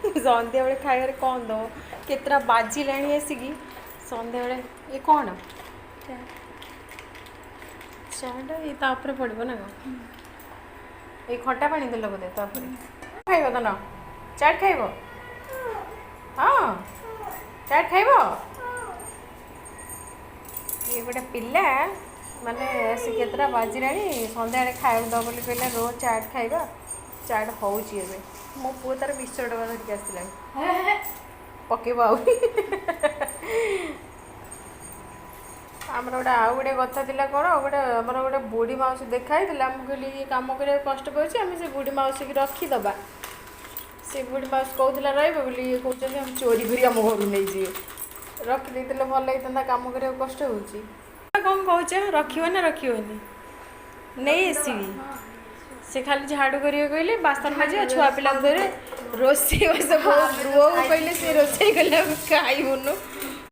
ସନ୍ଧ୍ୟା ବେଳେ ଖାଇବାରେ କ'ଣ ଦେବ? କେତେଟା ବାଜିଲାଣି ଆସିକି ସନ୍ଧ୍ୟାବେଳେ ଇଏ କ'ଣ? ଚାଟା ଏଇ ତା ଉପରେ ପଡ଼ିବ ନା କ'ଣ? ଏଇ ଖଟା ପାଣି ଦେଲ ବୋଧେ ତାପରେ ଖାଇବ ତ ନା? ଚାଟ୍ ଖାଇବ? ହଁ ଚାଟ୍ ଖାଇବ? ଇଏ ଗୋଟେ ପିଲା ମାନେ ସେ କେତେଟା ବାଜିଲାଣି ସନ୍ଧ୍ୟାବେଳେ ଖାଇବାକୁ ଦେବ ବୋଲି କହିଲା ରୋ ଚାଟ୍ ଖାଇବା। ଚାଟ୍ ହେଉଛି ଏବେ। ମୋ ପୁଅ ତାର ବିସ୍କୁଟ ଡବା ଧରିକି ଆସିଲାଣି ପକେଇବ ଆଉ। ଆମର ଗୋଟେ ଆଉ ଗୋଟେ କଥା ଥିଲା କ'ଣ ଆମର ଗୋଟେ ବୁଢ଼ୀ ମାଉସୀ ଦେଖା ହେଇଥିଲା। ମୁଁ କହିଲି ଇଏ କାମ କରିବାକୁ କଷ୍ଟ ପାଉଛି ଆମେ ସେ ବୁଢ଼ୀ ମାଉସୀକି ରଖିଦେବା। ସେ ବୁଢ଼ୀ ମାଉସୀ କହୁଥିଲା ରହିବ ବୋଲି, ଇଏ କହୁଛନ୍ତି ଆମେ ଚୋରି କରି ଆମ ଘରୁ ନେଇଯିବେ। ରଖିଦେଇଥିଲେ ଭଲ ହେଇଥାନ୍ତା, କାମ କରିବାକୁ କଷ୍ଟ ହେଉଛି। କ'ଣ କହୁଛ ରଖିବ ନା ରଖିବନି? ନେଇ ଆସିବି। ସେ ଖାଲି ଝାଡ଼ୁ କରିବାକୁ କହିଲେ, ବାସନ ମାଜିବା, ଛୁଆ ପିଲାଙ୍କୁ ଧରେ ରୋଷେଇ ବାସ ବୋଉକୁ କହିଲେ ସେ ରୋଷେଇ କଲେ ଆମେ ଖାଇବୁନୁ।